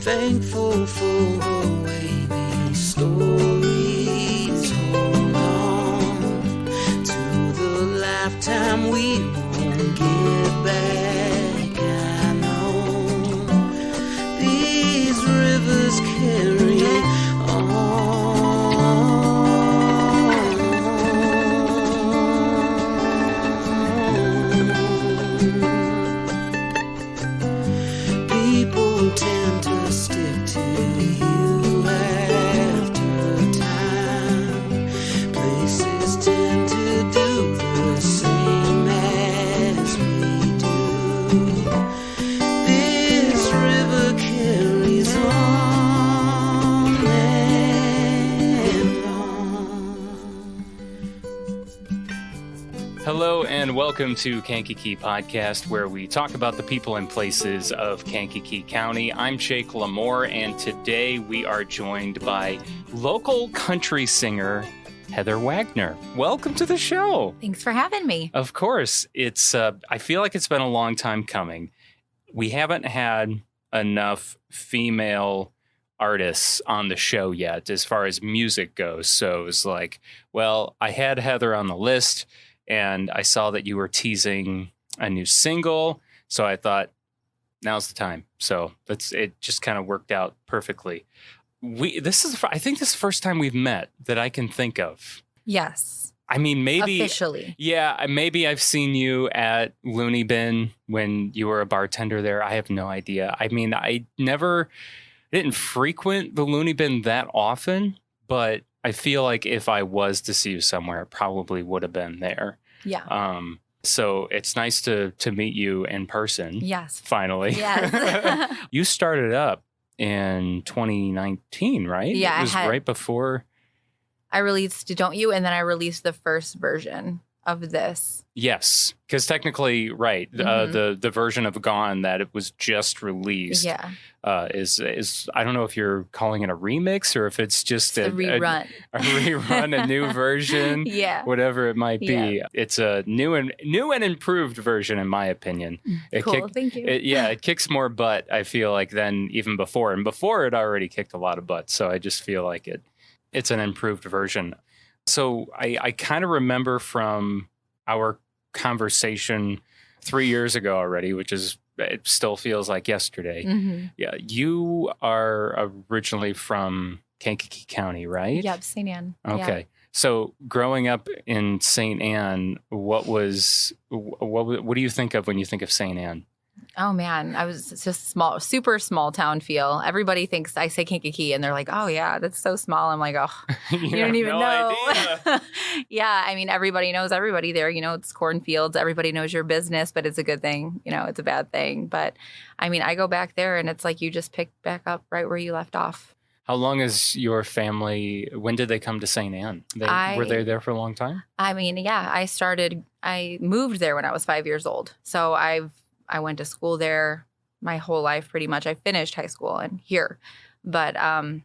thankful for the way these stories hold on to the lifetime we won't get back. I know these rivers carry on. People tend to stick to you after time. Places tend to do the same as we do. This river carries on and on. Hello and welcome to Kankakee Podcast, where we talk about the people and places of Kankakee County. I'm Jake LaMore, and today we are joined by local country singer Heather Wagner. Welcome to the show. Thanks for having me. Of course. It's I feel like it's been a long time coming. We haven't had enough female artists on the show yet as far as music goes. So it's like, well, I had Heather on the list, and I saw that you were teasing a new single. So I thought, now's the time. So it just kind of worked out perfectly. I think this is the first time we've met that I can think of. Yes. I mean, maybe Officially. Yeah, maybe I've seen you at Looney Bin when you were a bartender there. I have no idea. I mean, I didn't frequent the Looney Bin that often, but I feel like if I was to see you somewhere, it probably would have been there. Yeah. So it's nice to meet you in person. Yes. Finally. Yes. You started up in 2019, right? Yeah, It was right before. I released Don't You, and then I released the first version of this. Yes, because technically, right, the version of Gone that it was just released is I don't know if you're calling it a remix or if it's just a rerun. A rerun, a new version, whatever it might be. Yeah. It's a new and improved version, in my opinion. Thank you. It kicks more butt, I feel like, than even before. And before, it already kicked a lot of butt. So I just feel like it's an improved version. So I kind of remember from our conversation 3 years ago already, it still feels like yesterday. Mm-hmm. Yeah, you are originally from Kankakee County, right? Yep, St. Anne. Okay. Yeah. So growing up in St. Anne, what do you think of when you think of St. Anne? Oh, man. It's just super small town feel. Everybody thinks I say Kankakee and they're like, oh, yeah, that's so small. I'm like, oh, you don't even know. Yeah. I mean, everybody knows everybody there. You know, it's cornfields. Everybody knows your business, but it's a good thing. You know, it's a bad thing. But I mean, I go back there and it's like you just pick back up right where you left off. How long is your family? When did they come to St. Anne? Were they there for a long time? I mean, yeah, I moved there when I was 5 years old. So I went to school there my whole life, pretty much. I finished high school and here. But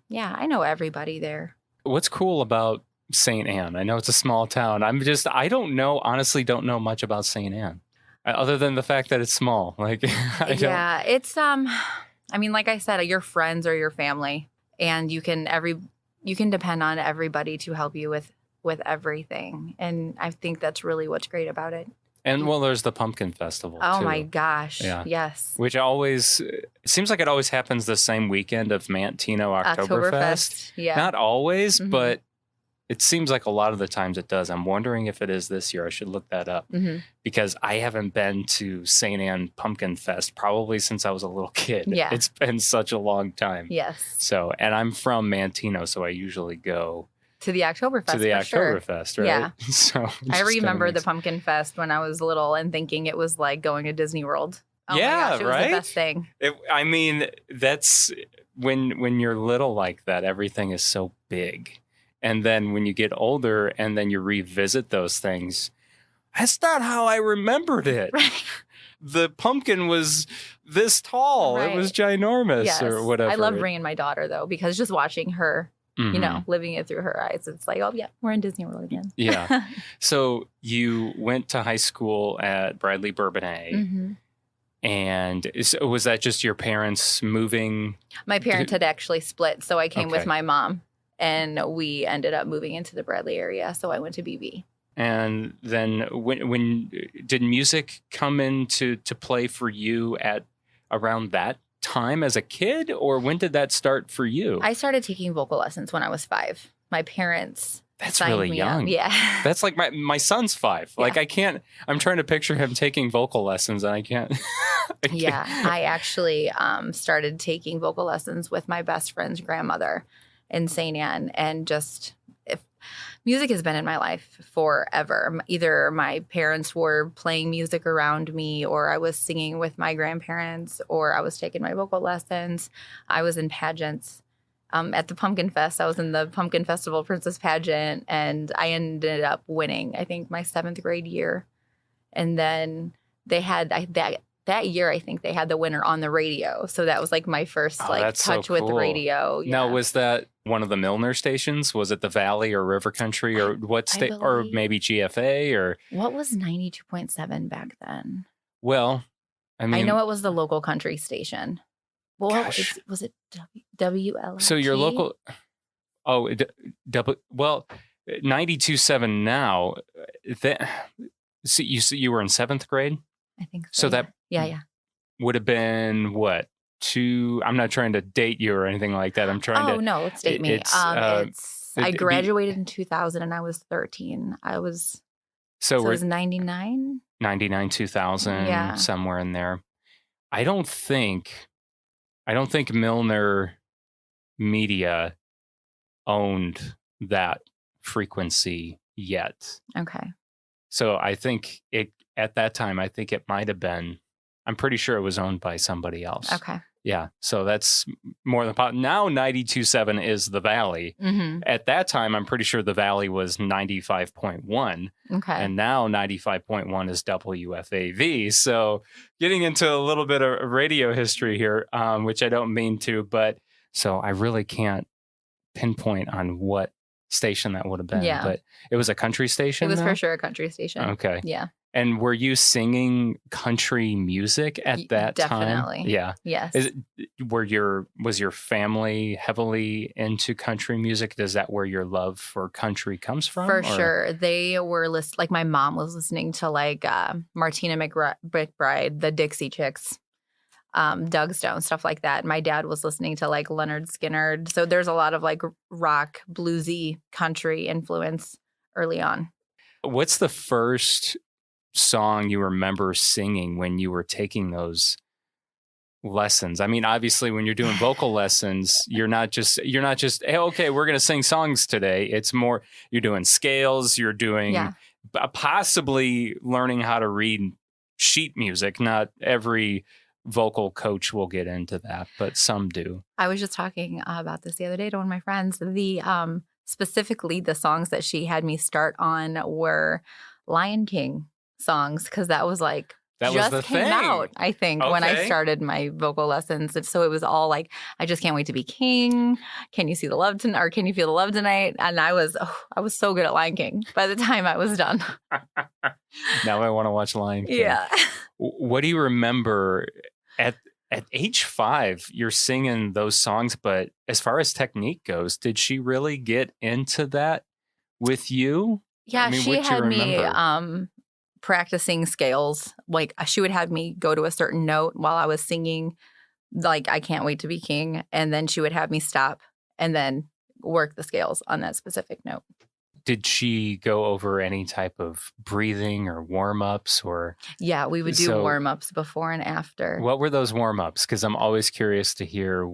yeah, I know everybody there. What's cool about St. Anne? I know it's a small town. Honestly don't know much about St. Anne. Other than the fact that it's small. Like, yeah, it's, I mean, like I said, your friends are your family. And you can depend on everybody to help you with everything. And I think that's really what's great about it. And well, there's the Pumpkin Festival. Oh too. my gosh. Yeah. Yes. Which it seems like it always happens the same weekend of Mantino Oktoberfest. Yeah. Not always, but it seems like a lot of the times it does. I'm wondering if it is this year. I should look that up because I haven't been to St. Anne Pumpkin Fest probably since I was a little kid. Yeah. It's been such a long time. Yes. So, and I'm from Mantino, so I usually go to the Oktoberfest. To the Oktoberfest, right? Yeah. So I remember the Pumpkin Fest when I was little and thinking it was like going to Disney World. Oh yeah, my gosh, it was right? the best thing. I mean, that's when you're little like that, everything is so big. And then when you get older and then you revisit those things, that's not how I remembered it. Right. The pumpkin was this tall. Right. It was ginormous or whatever. I love bringing my daughter, though, because just watching her, you know, living it through her eyes, it's like, oh, yeah, we're in Disney World again. Yeah. So you went to high school at Bradley Bourbonnais. And was that just your parents moving? My parents had actually split, so I came with Okay. my mom, and we ended up moving into the Bradley area. So I went to BB. And then when did music come into play for you at around that time as a kid, or when did that start for you? I started taking vocal lessons when I was 5. My parents That's signed really me young. up. Yeah. That's like my son's 5. Like I'm trying to picture him taking vocal lessons and I can't. Yeah. I actually started taking vocal lessons with my best friend's grandmother in St. Anne, and just music has been in my life forever. Either my parents were playing music around me, or I was singing with my grandparents, or I was taking my vocal lessons. I was in pageants. At the Pumpkin Fest, I was in the Pumpkin Festival Princess pageant, and I ended up winning, I think, my 7th grade year. And then they had that year, I think they had the winner on the radio. So that was like my first touch with radio. Yeah. Now, was that one of the Milner stations? Was it the Valley or River Country, or what state, or maybe GFA, or what was 92.7 back then? Well, I know it was the local country station. Well, was it WLIT? So your local, well, 92.7 now. So you were in 7th grade? I think so. So that would have been what? I'm not trying to date you or anything like that. I'm trying to. Oh no, let's date me. I graduated in 2000 and I was 13. It was 99? 99, 2000, somewhere in there. I don't think Milner Media owned that frequency yet. Okay. So I think at that time, I think it might have been, I'm pretty sure it was owned by somebody else. Okay. Yeah. So that's more than now 92.7 is the Valley. Mm-hmm. At that time, I'm pretty sure the Valley was 95.1. Okay. And now 95.1 is WFAV. So getting into a little bit of radio history here, which I don't mean to, but so I really can't pinpoint on what station that would have been. Yeah. But it was a country station? It was for sure a country station. Okay. Yeah. And were you singing country music at that time? Definitely. Yeah. Yes. Was your family heavily into country music? Is that where your love for country comes from? For sure. They were like my mom was listening to like Martina McBride, the Dixie Chicks, Doug Stone, stuff like that. My dad was listening to like Leonard Skinner. So there's a lot of like rock, bluesy, country influence early on. What's the first song you remember singing when you were taking those lessons? I mean, obviously when you're doing vocal lessons, you're not just, hey, okay, we're going to sing songs today. It's more, you're doing scales, you're doing possibly learning how to read sheet music. Not every vocal coach will get into that, but some do. I was just talking about this the other day to one of my friends. Specifically the songs that she had me start on were Lion King songs, because that was like came out, I think, when I started my vocal lessons. And so it was all like, I just can't wait to be king. Can you see the love tonight? Or can you feel the love tonight? And I was so good at Lion King by the time I was done. Now I want to watch Lion King. Yeah. What do you remember at age 5? You're singing those songs, but as far as technique goes, did she really get into that with you? Yeah, she had me practicing scales. Like she would have me go to a certain note while I was singing, like I Can't Wait to Be King. And then she would have me stop and then work the scales on that specific note. Did she go over any type of breathing or warm-ups or? Yeah, we would do warm-ups before and after. What were those warm-ups? Because I'm always curious to hear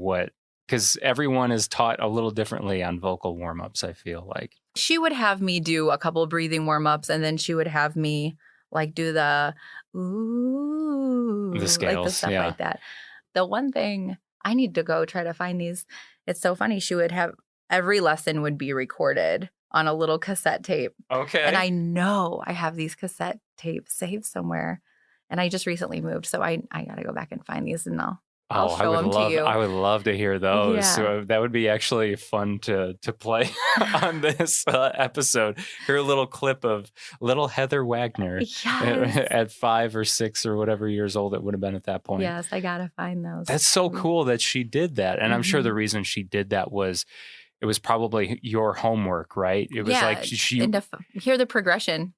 because everyone is taught a little differently on vocal warm-ups, I feel like. She would have me do a couple breathing warm-ups, and then she would have me like do the ooh, the scales, like the stuff like that. The one thing, I need to go try to find these. It's so funny. She would have, every lesson would be recorded on a little cassette tape. Okay. And I know I have these cassette tapes saved somewhere. And I just recently moved, so I got to go back and find these, and I'll show them to you. I would love to hear those. Yeah. So that would be actually fun to play on this episode. Hear a little clip of little Heather Wagner Yes. at 5 or 6 or whatever years old it would have been at that point. Yes, I gotta find those. That's so cool that she did that. And I'm sure the reason she did that was it was probably your homework, right? It was like she and to hear the progression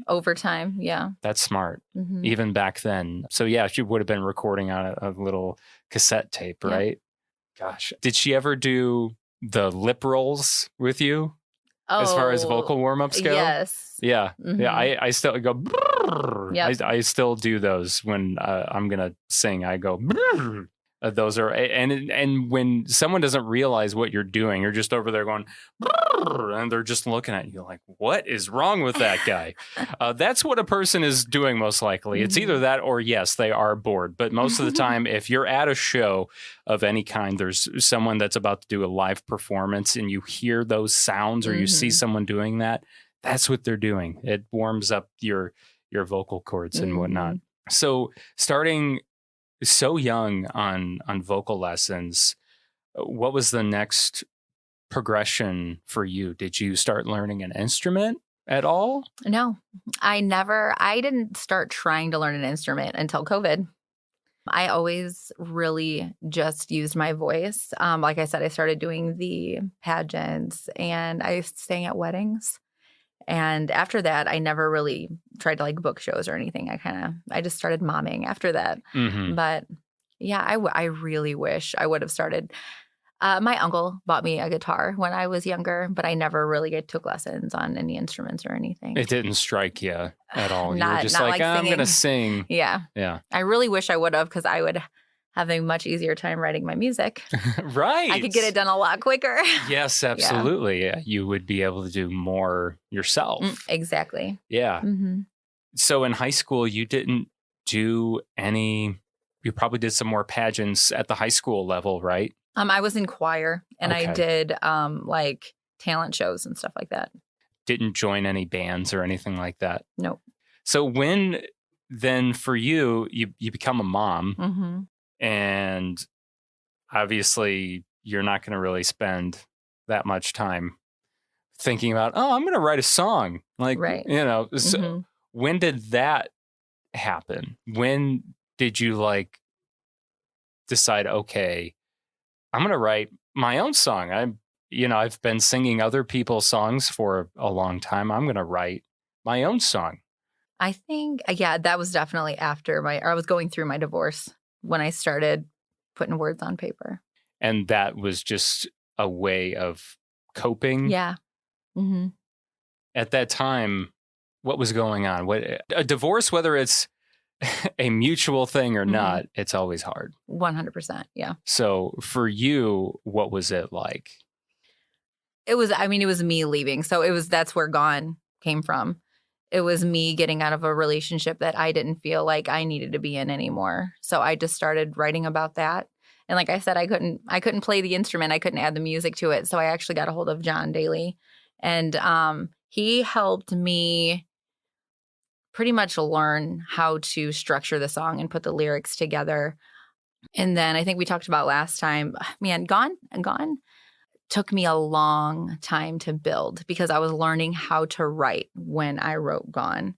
over time. Yeah. That's smart. Mhm. Even back then. So yeah, she would have been recording on a little cassette tape, right? Gosh. Did she ever do the lip rolls with you as far as vocal warm-ups go? Yes. Yeah. Yeah. I still go, Yep. I still do those when I'm going to sing. I go, those are, and when someone doesn't realize what you're doing, you're just over there going, and they're just looking at you like, what is wrong with that guy? That's what a person is doing most likely. It's either that or yes, they are bored. But most of the time, if you're at a show of any kind, there's someone that's about to do a live performance and you hear those sounds or you see someone doing that, that's what they're doing. It warms up your vocal cords and whatnot. So starting so young on vocal lessons, what was the next progression for you? Did you start learning an instrument at all? No, I didn't start trying to learn an instrument until COVID. I always really just used my voice. Like I said, I started doing the pageants and I sang at weddings. And after that, I never really tried to like book shows or anything. I just started momming after that. But yeah, I really wish I would have started. My uncle bought me a guitar when I was younger, but I never really took lessons on any instruments or anything. It didn't strike you at all. You were Not just like, I'm going to sing. Yeah. Yeah. I really wish I would have because I would have a much easier time writing my music. Right. I could get it done a lot quicker. Yes, absolutely. Yeah. You would be able to do more yourself. Exactly. Yeah. So in high school, you didn't do any, you probably did some more pageants at the high school level, right? I was in choir and I did like talent shows and stuff like that. Didn't join any bands or anything like that? Nope. So when then for you become a mom and obviously you're not going to really spend that much time thinking about, I'm going to write a song. Like, so when did that happen? When did you like decide, okay, I'm going to write my own song? I've been singing other people's songs for a long time. I'm going to write my own song. I think, that was definitely after I was going through my divorce when I started putting words on paper. And that was just a way of coping? Yeah. At that time, what was going on? A divorce, whether it's a mutual thing or not, it's always hard. 100%. Yeah. So for you, what was it like? It was me leaving. So that's where Gone came from. It was me getting out of a relationship that I didn't feel like I needed to be in anymore. So I just started writing about that. And like I said, I couldn't play the instrument. I couldn't add the music to it. So I actually got a hold of John Daly. And he helped me pretty much learn how to structure the song and put the lyrics together. And then I think we talked about last time, man, Gone took me a long time to build because I was learning how to write when I wrote Gone.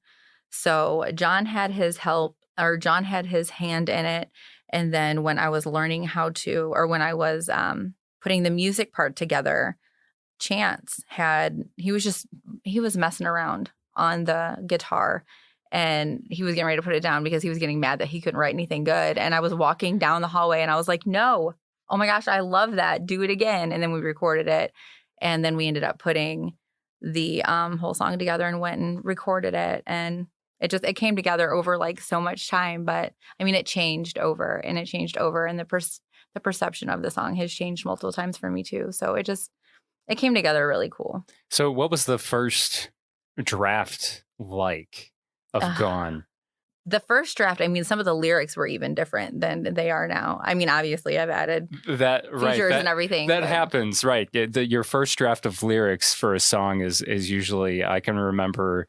So John had his hand in it. And then when I was learning when I was putting the music part together, Chance he was messing around on the guitar and he was getting ready to put it down because he was getting mad that he couldn't write anything good. And I was walking down the hallway and I was like, no, oh my gosh, I love that. Do it again. And then we recorded it. And then we ended up putting the whole song together and went and recorded it. And it came together over like so much time. But I mean, it changed over. And the perception of the song has changed multiple times for me too. So it came together really cool. So what was the first draft like of Gone? The first draft, some of the lyrics were even different than they are now. Obviously, I've added features and everything. That happens, right. Your first draft of lyrics for a song is usually, I can remember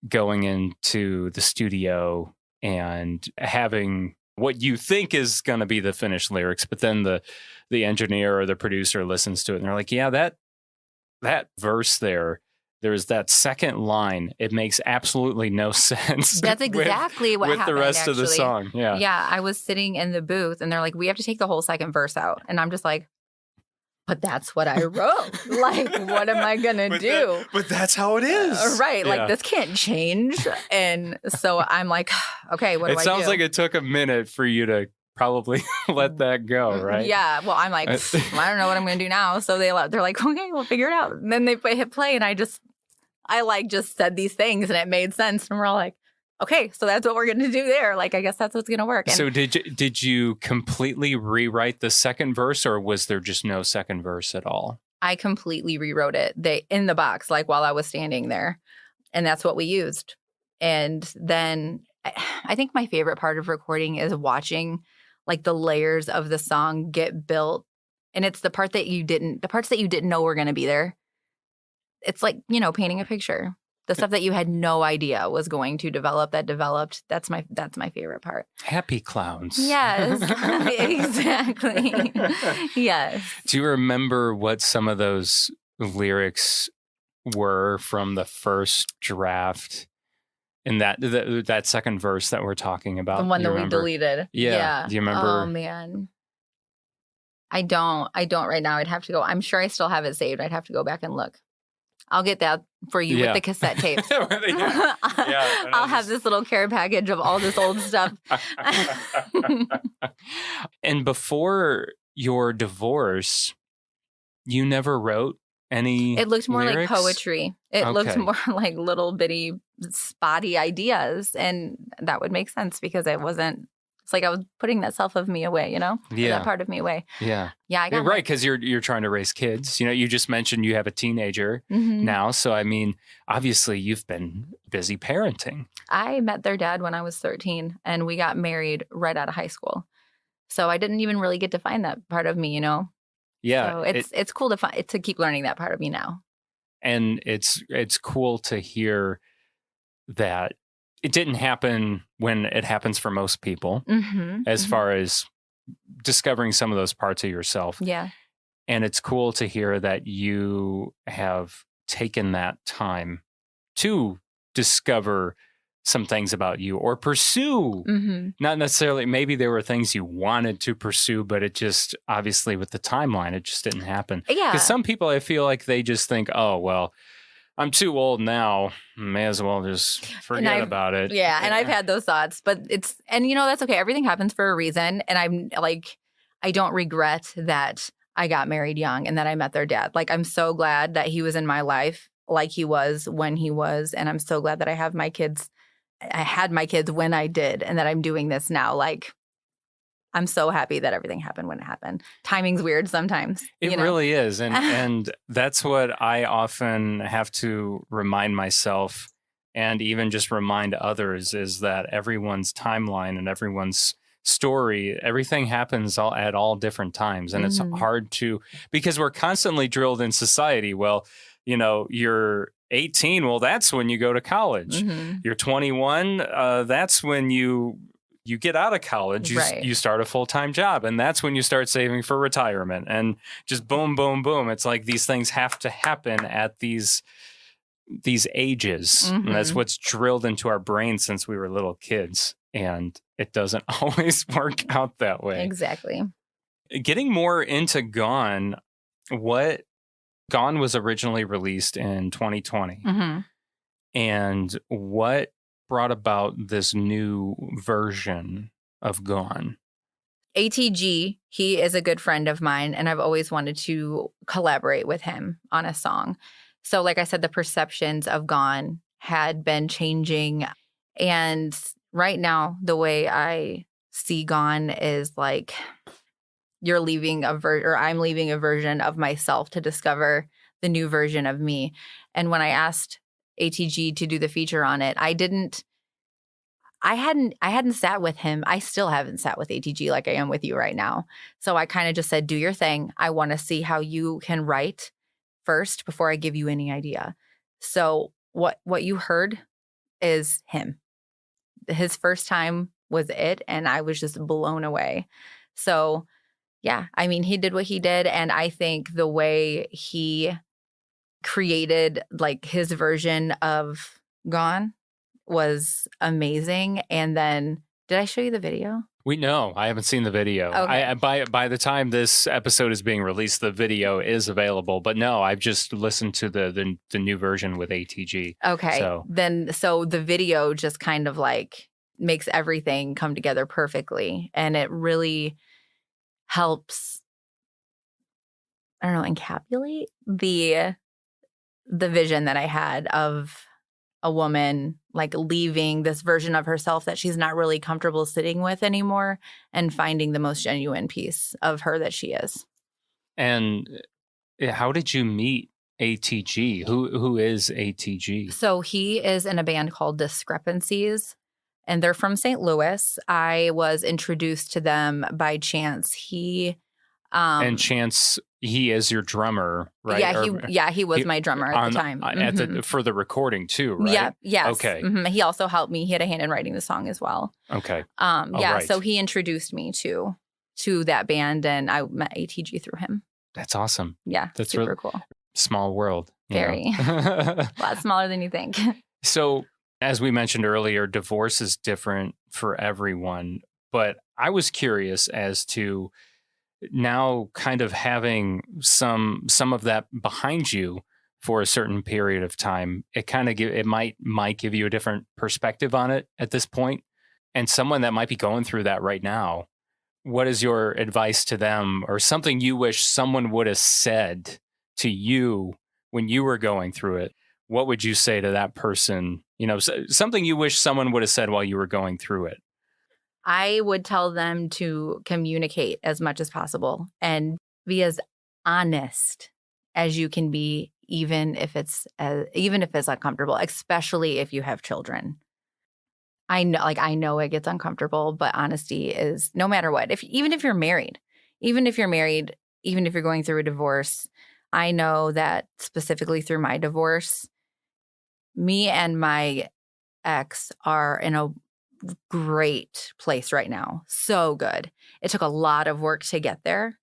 going into the studio and having what you think is going to be the finished lyrics, but then the engineer or the producer listens to it and they're like, yeah, that verse there's that second line. It makes absolutely no sense. That's exactly what happened with the rest actually. of the song. Yeah. Yeah. I was sitting in the booth and they're like, we have to take the whole second verse out. And I'm just like, but that's what I wrote. Like, what am I going to do? But that's how it is. Right. Like, this can't change. And so I'm like, okay, what do I do? It sounds like it took a minute for you to probably let that go, right? Yeah. Well, I'm like, I don't know what I'm going to do now. So they're like, okay, we'll figure it out. And then they hit play and I just said these things and it made sense. And we're all like, okay, so that's what we're going to do there. Like, I guess that's what's going to work. And so did you completely rewrite the second verse or was there just no second verse at all? I completely rewrote it in the box, like while I was standing there. And that's what we used. And then I think my favorite part of recording is watching like the layers of the song get built. And it's the parts that you didn't know were going to be there. It's like, painting a picture. The stuff that you had no idea was going to develop that developed. That's my favorite part. Happy clowns. Yes, exactly. Yes. Do you remember what some of those lyrics were from the first draft in that second verse that we're talking about? The one that we deleted. Yeah. Do you remember? Oh, man. I don't right now. I'd have to go. I'm sure I still have it saved. I'd have to go back and look. I'll get that for you with the cassette tapes. I'll have this little care package of all this old stuff. And before your divorce, you never wrote any It looked more lyrics? like poetry. It looked more like little bitty spotty ideas. And that would make sense because it's like I was putting that self of me away, Yeah. That part of me away. Yeah. Yeah, I got right, because you're trying to raise kids. You just mentioned you have a teenager now. So, I mean, obviously you've been busy parenting. I met their dad when I was 13 and we got married right out of high school. So I didn't even really get to find that part of me, Yeah. So it's cool to keep learning that part of me now. And it's cool to hear that it didn't happen when it happens for most people as far as discovering some of those parts of yourself. Yeah. And it's cool to hear that you have taken that time to discover some things about you or pursue. Not necessarily, maybe there were things you wanted to pursue, but it just, obviously with the timeline, it just didn't happen. Yeah. Because some people, I feel like they just think, oh, well, I'm too old now. May as well just forget about it. Yeah, and I've had those thoughts, but that's okay. Everything happens for a reason. And I'm like, I don't regret that I got married young and that I met their dad. Like, I'm so glad that he was in my life like he was when he was. And I'm so glad that I had my kids when I did and that I'm doing this now. Like, I'm so happy that everything happened when it happened. Timing's weird sometimes. It really is. And that's what I often have to remind myself and even just remind others is that everyone's timeline and everyone's story, everything happens at all different times. And it's hard because we're constantly drilled in society. Well, you're 18. Well, that's when you go to college. You're 21. That's when you get out of college, you start a full-time job, and that's when you start saving for retirement. And just boom, boom, boom. It's like these things have to happen at these ages. And that's what's drilled into our brains since we were little kids. And it doesn't always work out that way. Exactly. Getting more into Gone, Gone was originally released in 2020. And what brought about this new version of Gone? ATG, he is a good friend of mine, and I've always wanted to collaborate with him on a song. So like I said, the perceptions of Gone had been changing. And right now, the way I see Gone is like you're leaving I'm leaving a version of myself to discover the new version of me. And when I asked ATG to do the feature on it, I hadn't sat with him. I still haven't sat with ATG like I am with you right now. So I kind of just said, do your thing. I want to see how you can write first before I give you any idea. So what you heard is him. His first time was it. And I was just blown away. So, yeah, I mean, he did what he did. And I think the way he created like his version of Gone was amazing. And then, did I show you the video? I haven't seen the video. Okay. By the time this episode is being released, the video is available. But no, I've just listened to the new version with ATG. Okay. So the video just kind of like makes everything come together perfectly. And it really helps, I don't know, encapsulate the vision that I had of a woman like leaving this version of herself that she's not really comfortable sitting with anymore and finding the most genuine piece of her that she is. And how did you meet ATG? Who is ATG? So he is in a band called Discrepancies, and they're from St. Louis. I was introduced to them by Chance. And Chance, he is your drummer, right? He was my drummer at the time. For the recording too, right? Yeah, yes. Okay. Mm-hmm. He also helped me. He had a hand in writing the song as well. Okay. Right. So he introduced me to that band, and I met ATG through him. That's awesome. Yeah, that's super really cool. Small world. Very. A lot smaller than you think. So, as we mentioned earlier, divorce is different for everyone. But I was curious as to now kind of having some of that behind you for a certain period of time. It kind of might give you a different perspective on it at this point. And someone that might be going through that right now, what is your advice to them, or something you wish someone would have said to you when you were going through it? What would you say to that person? You know, something you wish someone would have said while you were going through it. I would tell them to communicate as much as possible and be as honest as you can be, even if it's uncomfortable, especially if you have children. I know it gets uncomfortable, but honesty is no matter what. Even if you're married, even if you're going through a divorce, I know that specifically through my divorce, me and my ex are in a great place right now. So good. It took a lot of work to get there,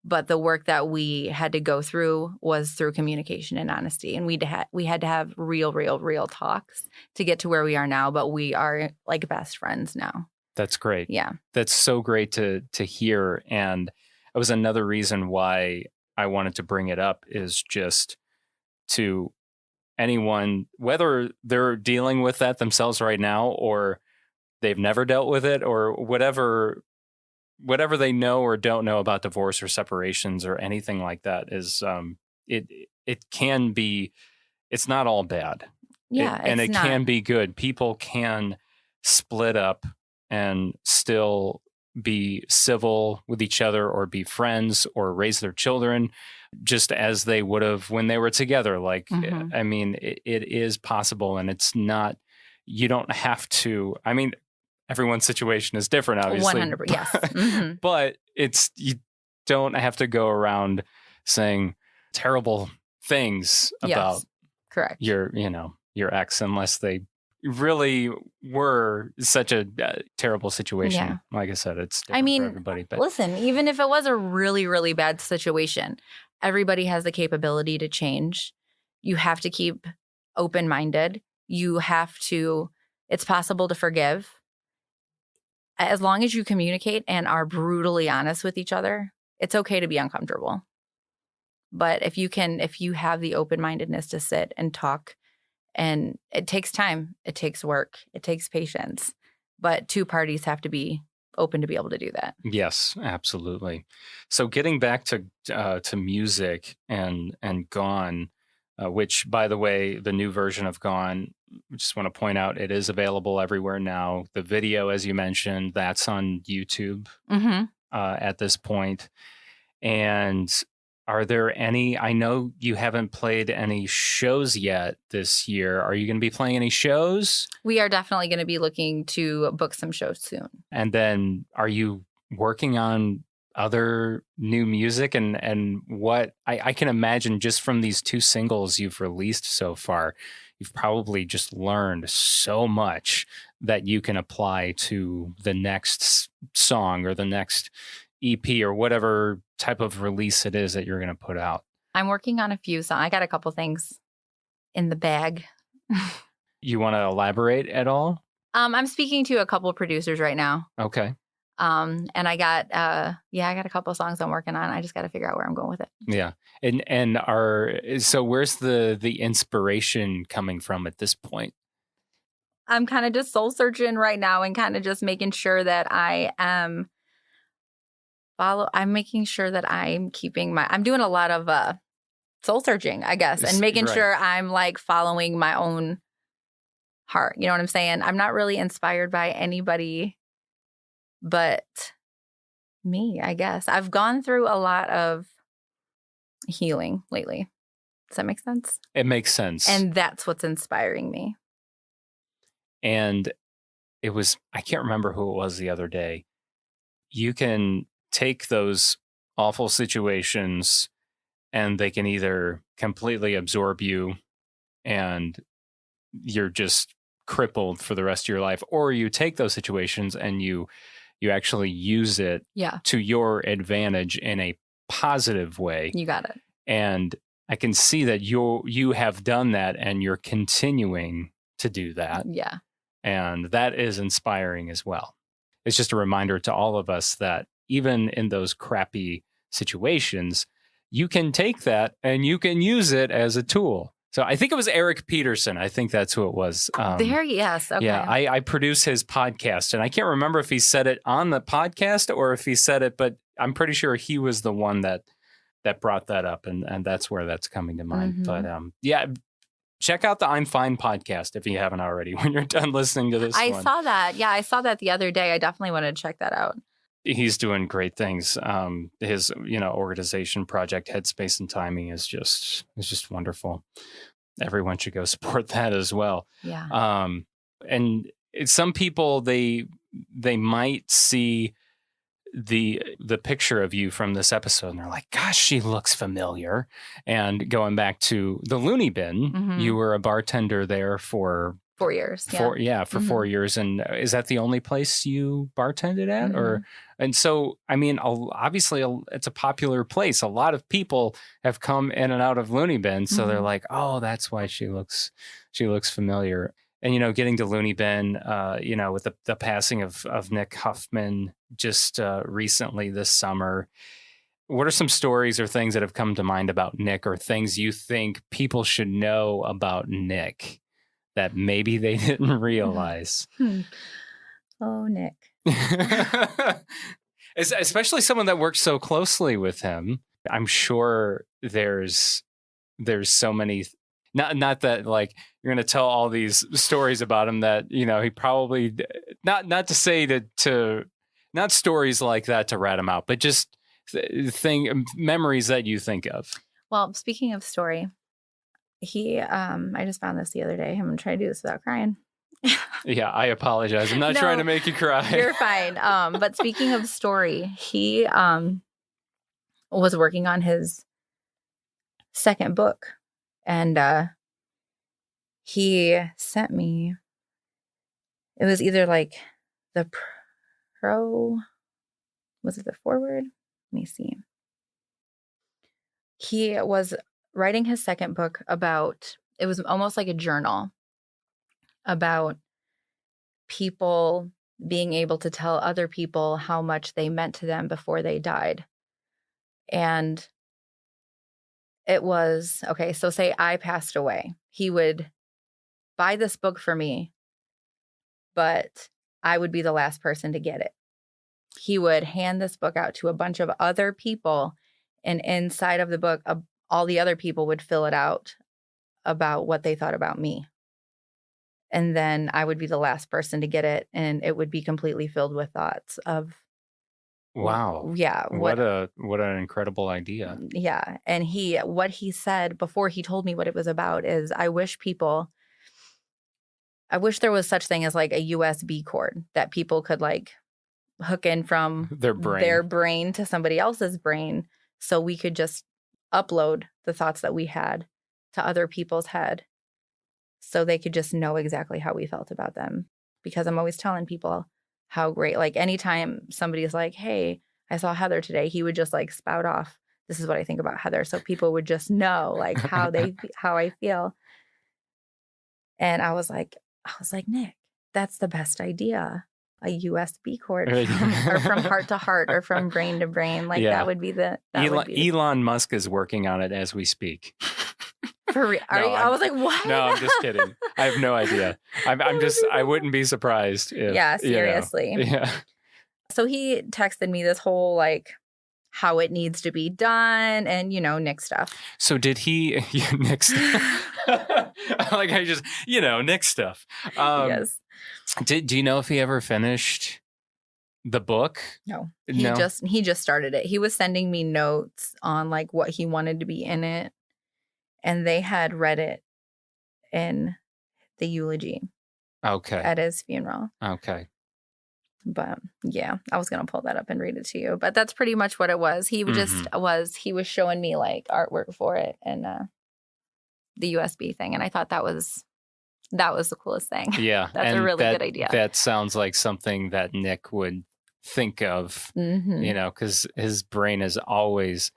but the work that we had to go through was through communication and honesty. And we had to have real talks to get to where we are now, but we are like best friends now. That's great. Yeah. That's so great to hear. And it was another reason why I wanted to bring it up, is just to anyone, whether they're dealing with that themselves right now or they've never dealt with it, or whatever they know or don't know about divorce or separations or anything like that, is it can be, it's not all bad. Yeah. It can be good. People can split up and still be civil with each other, or be friends, or raise their children just as they would have when they were together. Like, I mean, it is possible, and it's not, you don't have to, I mean, everyone's situation is different, obviously. 100%, yes. But you don't have to go around saying terrible things about correct. your ex, unless they really were such a terrible situation. Yeah. Like I said, it's different for everybody. But listen, even if it was a really, really bad situation, everybody has the capability to change. You have to keep open-minded. It's possible to forgive. As long as you communicate and are brutally honest with each other, it's okay to be uncomfortable. But if you have the open-mindedness to sit and talk, and it takes time, it takes work, it takes patience, but two parties have to be open to be able to do that. Yes, absolutely. So getting back to music and Gone, which, by the way, the new version of Gone, I just want to point out, it is available everywhere now. The video, as you mentioned, that's on YouTube at this point. And are there any, I know you haven't played any shows yet this year. Are you going to be playing any shows? We are definitely going to be looking to book some shows soon. And then are you working on other new music? And what I can imagine, just from these two singles you've released so far, you've probably just learned so much that you can apply to the next song or the next EP or whatever type of release it is that you're going to put out. I'm working on a few songs. I got a couple things in the bag. You want to elaborate at all? I'm speaking to a couple producers right now. Okay. And I got I got a couple of songs I'm working on. I just got to figure out where I'm going with it. Yeah. So where's the inspiration coming from at this point? I'm kind of just soul searching right now and kind of just making sure that I'm making sure that I'm doing a lot of soul searching, I guess, and making sure I'm like following my own heart. You know what I'm saying? I'm not really inspired by anybody but me, I guess. I've gone through a lot of healing lately. Does that make sense? It makes sense. And that's what's inspiring me. And I can't remember who it was the other day. You can take those awful situations and they can either completely absorb you and you're just crippled for the rest of your life, or you take those situations and you actually use it to your advantage in a positive way. You got it. And I can see that you have done that and you're continuing to do that. Yeah. And that is inspiring as well. It's just a reminder to all of us that even in those crappy situations, you can take that and you can use it as a tool. So I think it was Eric Peterson. I think that's who it was. Yes. Okay. Yeah, I produce his podcast, and I can't remember if he said it on the podcast or if he said it, but I'm pretty sure he was the one that brought that up, and that's where that's coming to mind. Mm-hmm. But check out the I'm Fine podcast if you haven't already when you're done listening to this one. I saw that. Yeah, I saw that the other day. I definitely want to check that out. He's doing great things. His organization project Headspace and Timing is just wonderful. Everyone should go support that as well. Yeah. And some people they might see the picture of you from this episode and they're like, gosh, she looks familiar. And going back to the Looney Bin, you were a bartender there for 4 years. For 4 years. And is that the only place you bartended at? And so, I mean, obviously it's a popular place. A lot of people have come in and out of Looney Bin. So they're like, oh, that's why she looks familiar. And, getting to Looney Bin, with the passing of Nick Huffman just recently this summer, what are some stories or things that have come to mind about Nick or things you think people should know about Nick that maybe they didn't realize? Oh, Nick. Especially someone that works so closely with him. I'm sure there's so many, not that like you're going to tell all these stories about him that, he probably not to say to not stories like that to rat him out, but just memories that you think of. Well, speaking of story, I just found this the other day. I'm going to try to do this without crying. Yeah, I apologize. I'm not trying to make you cry. You're fine. But speaking of story, he was working on his second book, and he sent me. It was either like the was it the foreword? Let me see. He was writing his second book it was almost like a journal about people being able to tell other people how much they meant to them before they died. And it was, okay, so say I passed away. He would buy this book for me, but I would be the last person to get it. He would hand this book out to a bunch of other people, and inside of the book, all the other people would fill it out about what they thought about me. And then I would be the last person to get it, and it would be completely filled with thoughts of, wow. Yeah. What an incredible idea. Yeah. And what he said before he told me what it was about is, I wish there was such thing as like a USB cord that people could like hook in from their brain to somebody else's brain, so we could just upload the thoughts that we had to other people's head, so they could just know exactly how we felt about them. Because I'm always telling people how great, like anytime somebody's like, hey, I saw Heather today, he would just like spout off, this is what I think about Heather. So people would just know like how I feel. And I was like, Nick, that's the best idea. A USB cord or from heart to heart or from brain to brain. Like that would be the Elon Musk is working on it as we speak. For real? I was like, what? No, I'm just kidding. I have no idea. I wouldn't be surprised if. Yeah, seriously. Yeah. So he texted me this whole like how it needs to be done and, Nick stuff. So did he, Nick stuff? Nick stuff. Yes. Do you know if he ever finished the book? No. He just started it. He was sending me notes on like what he wanted to be in it. And they had read it in the eulogy. Okay. At his funeral. Okay. But yeah, I was going to pull that up and read it to you. But that's pretty much what it was. He he was showing me like artwork for it and the USB thing. And I thought that was the coolest thing. Yeah. That's a really good idea. That sounds like something that Nick would think of, because his brain is always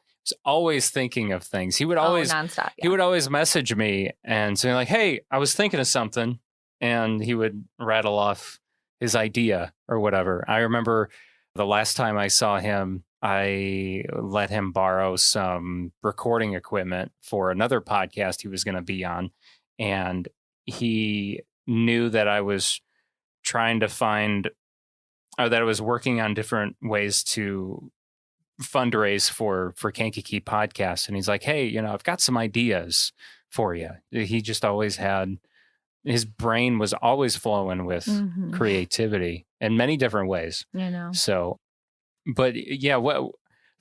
thinking of things. He would always nonstop. Yeah. He would always message me and say like, "Hey, I was thinking of something," and he would rattle off his idea or whatever. I remember the last time I saw him, I let him borrow some recording equipment for another podcast he was going to be on, and he knew that I was trying to find, or that I was working on different ways to fundraise for Kankakee Podcast. And he's like, hey, I've got some ideas for you. He just always had, his brain was always flowing with creativity in many different ways. So, but yeah, what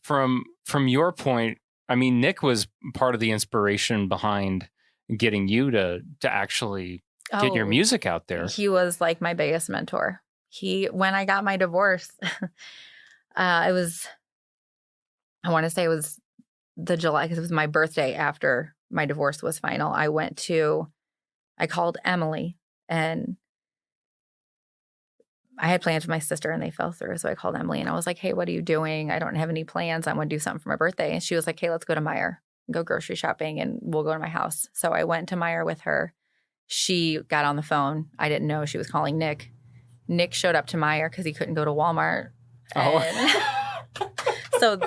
from your point, I mean, Nick was part of the inspiration behind getting you to actually get your music out there. He was like my biggest mentor. When I got my divorce, I want to say it was the July, because it was my birthday after my divorce was final. I called Emily, and I had plans with my sister and they fell through. So I called Emily and I was like, hey, what are you doing? I don't have any plans. I want to do something for my birthday. And she was like, hey, let's go to Meijer and go grocery shopping and we'll go to my house. So I went to Meijer with her. She got on the phone. I didn't know she was calling Nick. Nick showed up to Meijer because he couldn't go to Walmart. So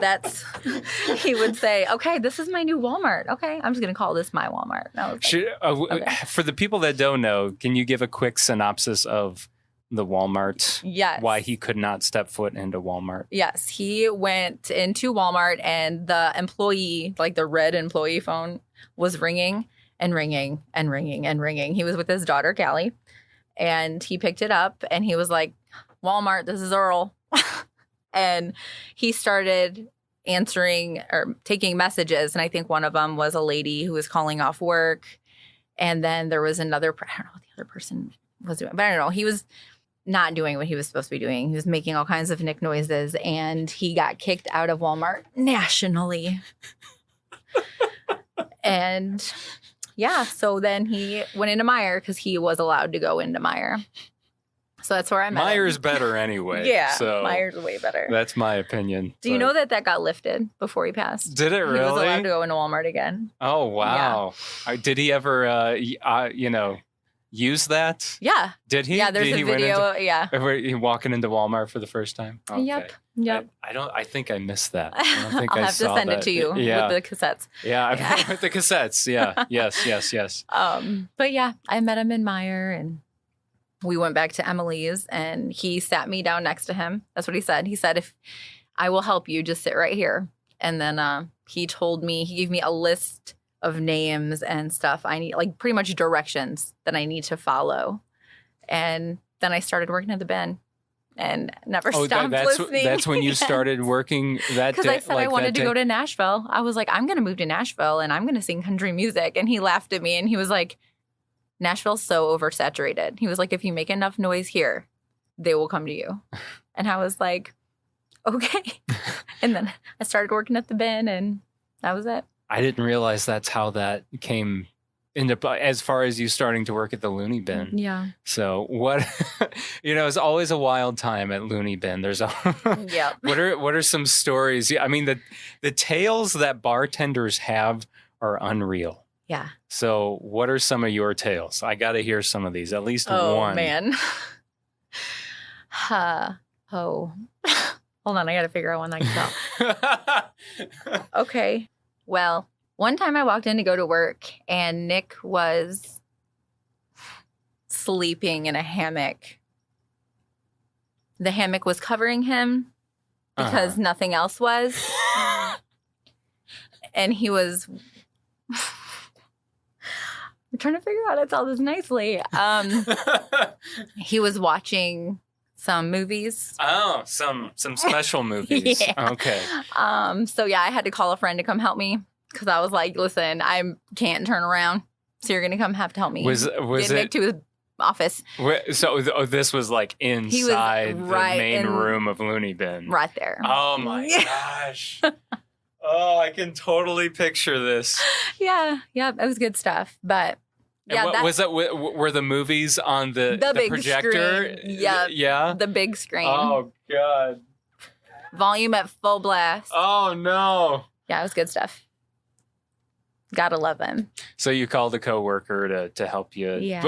he would say, okay, this is my new Walmart. Okay, I'm just going to call this my Walmart. And I was like, okay. For the people that don't know, can you give a quick synopsis of the Walmart? Yes. Why he could not step foot into Walmart? Yes, he went into Walmart and the employee, like the red employee phone, was ringing and ringing and ringing and ringing. He was with his daughter, Callie, and he picked it up and he was like, Walmart, this is Earl. And he started answering or taking messages. And I think one of them was a lady who was calling off work. And then there was another, I don't know what the other person was doing, but I don't know. He was not doing what he was supposed to be doing. He was making all kinds of Nick noises and he got kicked out of Walmart nationally. And yeah, so then he went into Meijer because he was allowed to go into Meijer. So that's where I met Meijer's him. better anyway. Yeah, so Meijer's way better. That's my opinion. Do you know that got lifted before he passed? Did it really? He was allowed to go into Walmart again. Oh, wow. Yeah. Did he ever, use that? Yeah. Did he? Yeah, there's a video. Were he walking into Walmart for the first time? Okay. Yep. I think I missed that. I don't think I'll have to send it to you with the cassettes. Yeah, with the cassettes. Yeah. Yes. But yeah, I met him in Meijer and we went back to Emily's and he sat me down next to him. That's what he said. He said, if I will help you, just sit right here. And then he gave me a list of names and stuff. I need, like, pretty much directions that I need to follow. And then I started working at the bin and never stopped listening. That's when you started working that day? Because I said I wanted to go to Nashville. I was like, I'm going to move to Nashville and I'm going to sing country music. And he laughed at me and he was like, Nashville's so oversaturated. He was like, if you make enough noise here, they will come to you. And I was like, okay. And then I started working at the bin and that was it. I didn't realize that's how that came as far as you starting to work at the Looney Bin. Yeah. So what, it's always a wild time at Looney Bin. There's Yep. What are some stories? I mean, the tales that bartenders have are unreal. Yeah. So what are some of your tales? I got to hear some of these, at least one. Oh, man. Hold on. I got to figure out one I can tell. Okay. Well, one time I walked in to go to work and Nick was sleeping in a hammock. The hammock was covering him because nothing else was. And he was... I'm trying to figure out how to tell this nicely. He was watching some movies. Oh, some special movies. Yeah. Okay. So yeah, I had to call a friend to come help me because I was like, listen, I can't turn around. So you're going to have to help me. Was Get it Nick to his office. So this was like inside the main room of Looney Bin. Right there. Oh my gosh. Oh, I can totally picture this. Yeah, it was good stuff. But yeah, were the movies on the big projector? Screen. Yeah, the big screen. Oh God. Volume at full blast. Oh no. Yeah, it was good stuff. Gotta love him. So you called a coworker to help you. Yeah.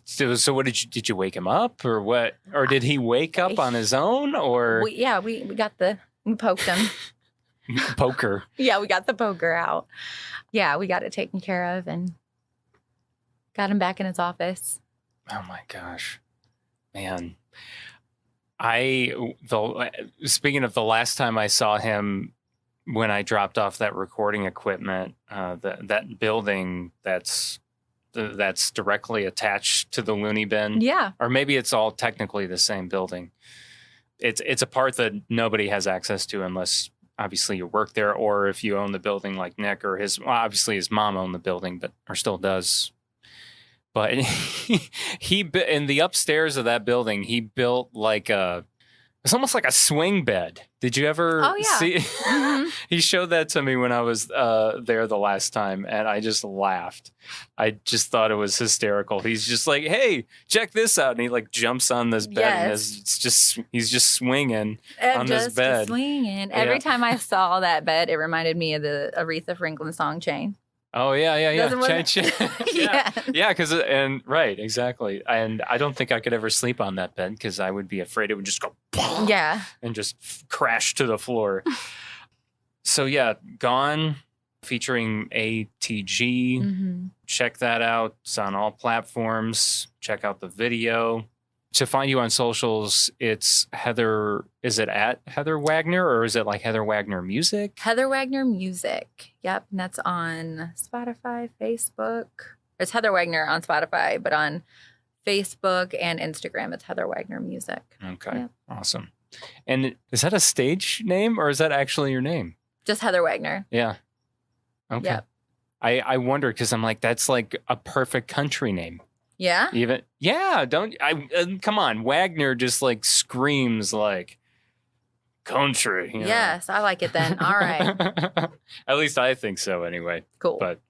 So what did you wake him up or what? Or did he wake up on his own or? We poked him. Poker. Yeah, we got the poker out. Yeah, we got it taken care of and got him back in his office. Oh my gosh, man! Speaking of the last time I saw him, when I dropped off that recording equipment, that building that's directly attached to the Looney Bin. Yeah, or maybe it's all technically the same building. It's a part that nobody has access to unless. Obviously, you work there, or if you own the building like Nick or obviously his mom owned the building, or still does. But he in the upstairs of that building, he built it's almost like a swing bed. Did you ever see? Mm-hmm. He showed that to me when I was there the last time, and I just laughed. I just thought it was hysterical. He's just like, "Hey, check this out!" And he jumps on this bed, and he's just swinging on this bed. Swinging. Every time I saw that bed, it reminded me of the Aretha Franklin song "Chain." Oh yeah. Chain. Yeah, because right, exactly. And I don't think I could ever sleep on that bed because I would be afraid it would just go and just crash to the floor. So yeah, Gone featuring ATG. Mm-hmm. Check that out. It's on all platforms. Check out the video. To find you on socials, it's Heather. Is it at Heather Wagner or is it like Heather Wagner Music? Heather Wagner Music. Yep. And that's on Spotify, Facebook. It's Heather Wagner on Spotify, but on Facebook and Instagram, it's Heather Wagner Music. Okay. Yep. Awesome. And is that a stage name or is that actually your name? Just Heather Wagner. Yeah. Okay. Yep. I wonder because I'm like, that's like a perfect country name. Yeah? Come on. Wagner just screams like country. Yes, I like it then. All right. At least I think so anyway. Cool. But,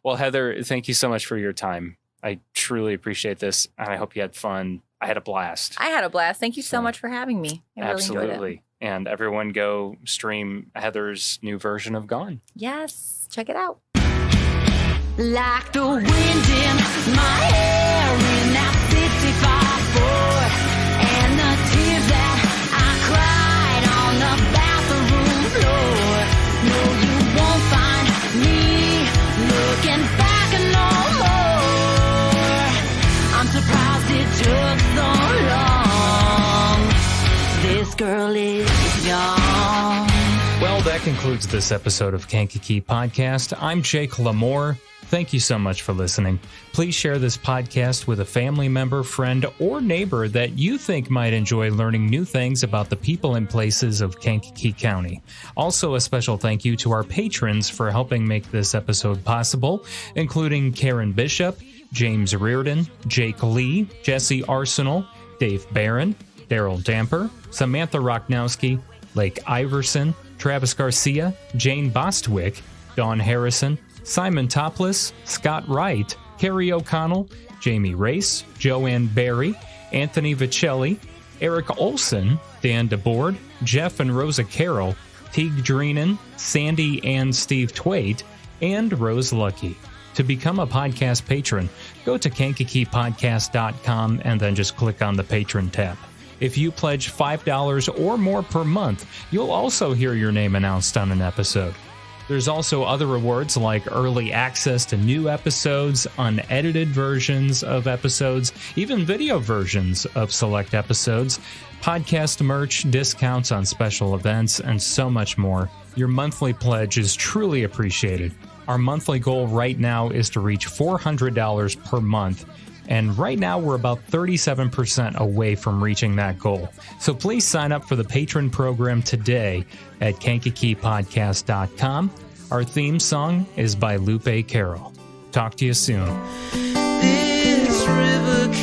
well, Heather, thank you so much for your time. I truly appreciate this, and I hope you had fun. I had a blast. Thank you so much for having me. I really enjoyed it. And everyone go stream Heather's new version of Gone. Yes. Check it out. Like the wind in my hair in that 55 Ford, and the tears that I cried on the bathroom floor. No, you won't find me looking back no more. I'm surprised it took so long. This girl is young. Well, that concludes this episode of Kankakee Podcast. I'm Jake LaMore. Thank you so much for listening. Please share this podcast with a family member, friend, or neighbor that you think might enjoy learning new things about the people and places of Kankakee County. Also, a special thank you to our patrons for helping make this episode possible, including Karen Bishop, James Reardon, Jake Lee, Jesse Arsenal, Dave Barron, Daryl Damper, Samantha Rocknowski, Lake Iverson, Travis Garcia, Jane Bostwick, Dawn Harrison, Simon Topless, Scott Wright, Carrie O'Connell, Jamie Race, Joanne Barry, Anthony Vicelli, Eric Olson, Dan DeBoard, Jeff and Rosa Carroll, Teague Dreenan, Sandy and Steve Twait, and Rose Lucky. To become a podcast patron, go to KankakeePodcast.com and then just click on the Patron tab. If you pledge $5 or more per month, you'll also hear your name announced on an episode. There's also other rewards like early access to new episodes, unedited versions of episodes, even video versions of select episodes, podcast merch, discounts on special events, and so much more. Your monthly pledge is truly appreciated. Our monthly goal right now is to reach $400 per month, and right now we're about 37% away from reaching that goal. So please sign up for the patron program today at KankakeePodcast.com. Our theme song is by Lupe Carroll. Talk to you soon. This river